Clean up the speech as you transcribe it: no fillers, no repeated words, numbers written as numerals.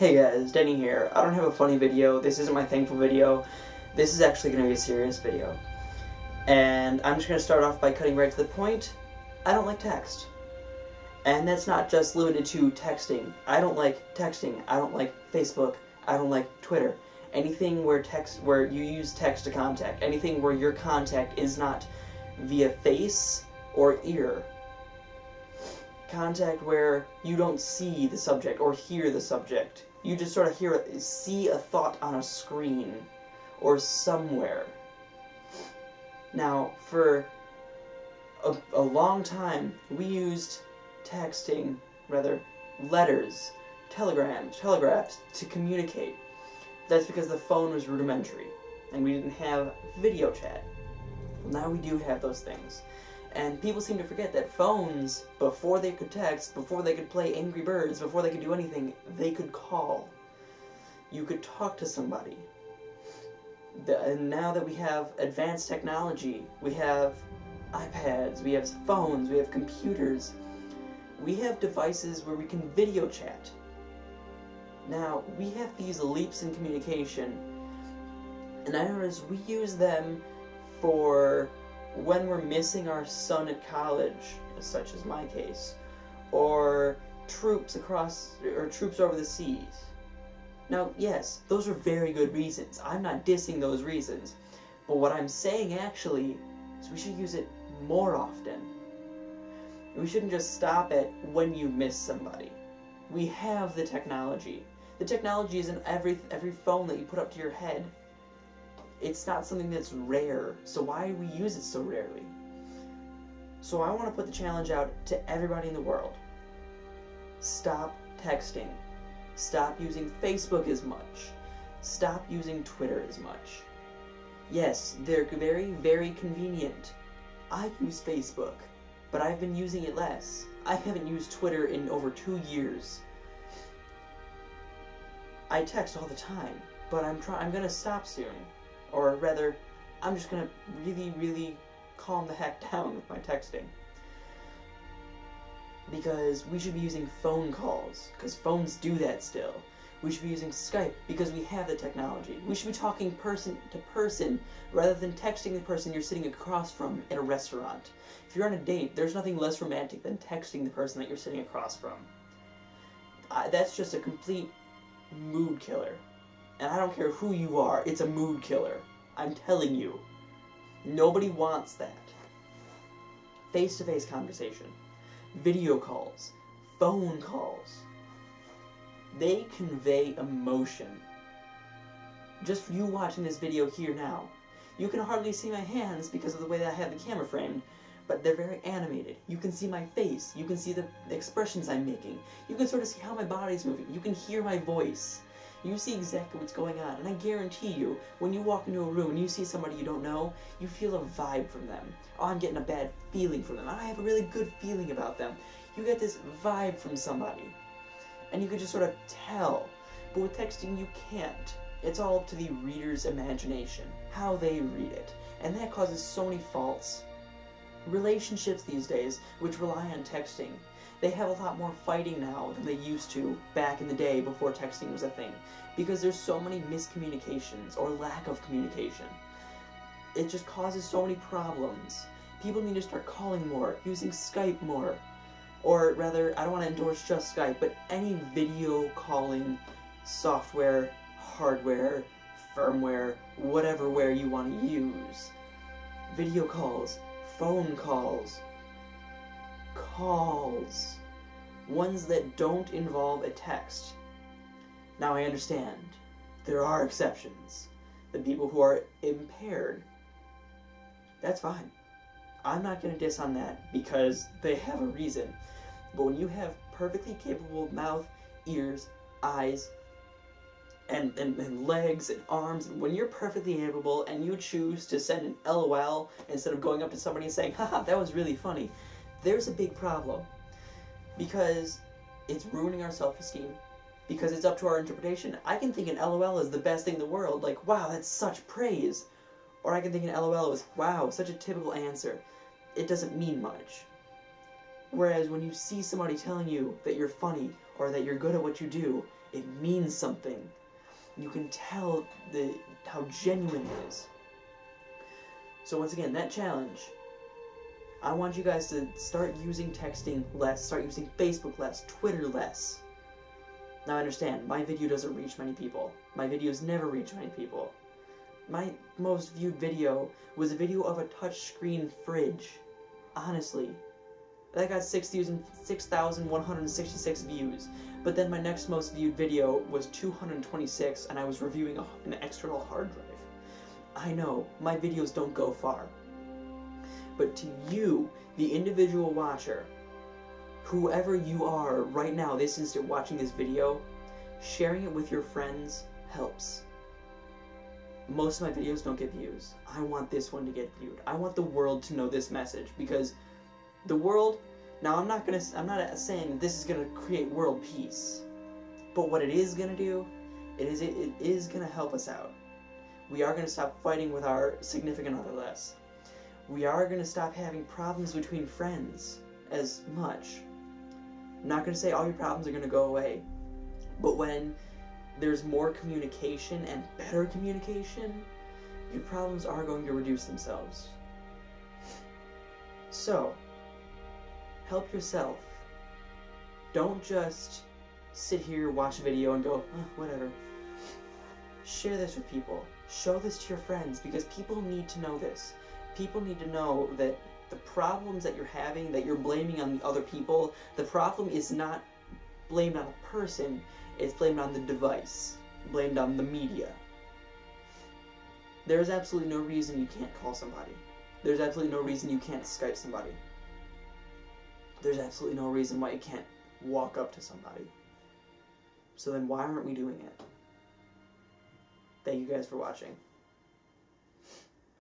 Hey guys, Denny here. I don't have a funny video. This isn't my thankful video. This is actually going to be a serious video. And I'm just going to start off by cutting right to the point. I don't like text. And that's not just limited to texting. I don't like texting. I don't like Facebook. I don't like Twitter. Anything where you use text to contact. Anything where your contact is not via face or ear. Contact where you don't see the subject or hear the subject. You just sort of see a thought on a screen or somewhere. Now, for a long time, we used letters, telegraphs to communicate. That's because the phone was rudimentary and we didn't have video chat. Now we do have those things. And people seem to forget that phones, before they could text, before they could play Angry Birds, before they could do anything, they could call. You could talk to somebody. And now that we have advanced technology, we have iPads, we have phones, we have computers, we have devices where we can video chat. Now, we have these leaps in communication, and I notice we use them for when we're missing our son at college, such as my case, or troops over the seas. Now, yes, those are very good reasons. I'm not dissing those reasons. But what I'm saying actually is we should use it more often. We shouldn't just stop at when you miss somebody. We have the technology. The technology is in every phone that you put up to your head. It's not something that's rare, so why do we use it so rarely? So I want to put the challenge out to everybody in the world. Stop texting. Stop using Facebook as much. Stop using Twitter as much. Yes, they're very, very convenient. I use Facebook, but I've been using it less. I haven't used Twitter in over 2 years. I text all the time, but I'm gonna stop soon. Or rather, I'm just gonna really, really calm the heck down with my texting. Because we should be using phone calls, because phones do that still. We should be using Skype, because we have the technology. We should be talking person to person, rather than texting the person you're sitting across from at a restaurant. If you're on a date, there's nothing less romantic than texting the person that you're sitting across from. That's just a complete mood killer. And I don't care who you are, it's a mood killer. I'm telling you. Nobody wants that. Face-to-face conversation. Video calls. Phone calls. They convey emotion. Just you watching this video here now. You can hardly see my hands because of the way that I have the camera framed, but they're very animated. You can see my face. You can see the expressions I'm making. You can sort of see how my body's moving. You can hear my voice. You see exactly what's going on, and I guarantee you, when you walk into a room and you see somebody you don't know, you feel a vibe from them. Oh, I'm getting a bad feeling from them. I have a really good feeling about them. You get this vibe from somebody, and you can just sort of tell. But with texting, you can't. It's all up to the reader's imagination, how they read it, and that causes so many faults. Relationships these days, which rely on texting, they have a lot more fighting now than they used to back in the day before texting was a thing, because there's so many miscommunications or lack of communication. It just causes so many problems. People need to start calling more, using Skype more, or rather, I don't want to endorse just Skype, but any video calling software, hardware, firmware, whatever you want to use. Video calls, phone calls, ones that don't involve a text. Now I understand, there are exceptions. The people who are impaired, that's fine. I'm not going to diss on that because they have a reason. But when you have perfectly capable mouth, ears, eyes, and legs and arms, when you're perfectly capable and you choose to send an LOL instead of going up to somebody and saying, haha, that was really funny, there's a big problem. Because it's ruining our self-esteem. Because it's up to our interpretation. I can think an LOL is the best thing in the world, like, wow, that's such praise. Or I can think an LOL is, wow, such a typical answer. It doesn't mean much. Whereas when you see somebody telling you that you're funny or that you're good at what you do, it means something. You can tell how genuine it is. So once again, that challenge, I want you guys to start using texting less, start using Facebook less, Twitter less. Now I understand, my video doesn't reach many people. My videos never reach many people. My most viewed video was a video of a touchscreen fridge. Honestly. That got 6,166 views. But then my next most viewed video was 226, and I was reviewing an external hard drive. I know, my videos don't go far. But to you, the individual watcher, whoever you are right now, this instant watching this video, sharing it with your friends helps. Most of my videos don't get views. I want this one to get viewed. I want the world to know this message, because the world, now I'm not saying this is gonna create world peace, but what it is gonna do, it is gonna help us out. We are gonna stop fighting with our significant other less. We are gonna stop having problems between friends as much. I'm not gonna say all your problems are gonna go away, but when there's more communication and better communication, your problems are going to reduce themselves. So, help yourself. Don't just sit here, watch a video, and go, oh, whatever. Share this with people. Show this to your friends, because people need to know this. People need to know that the problems that you're having, that you're blaming on the other people, the problem is not blamed on a person, it's blamed on the device, blamed on the media. There's absolutely no reason you can't call somebody. There's absolutely no reason you can't Skype somebody. There's absolutely no reason why you can't walk up to somebody. So then why aren't we doing it? Thank you guys for watching.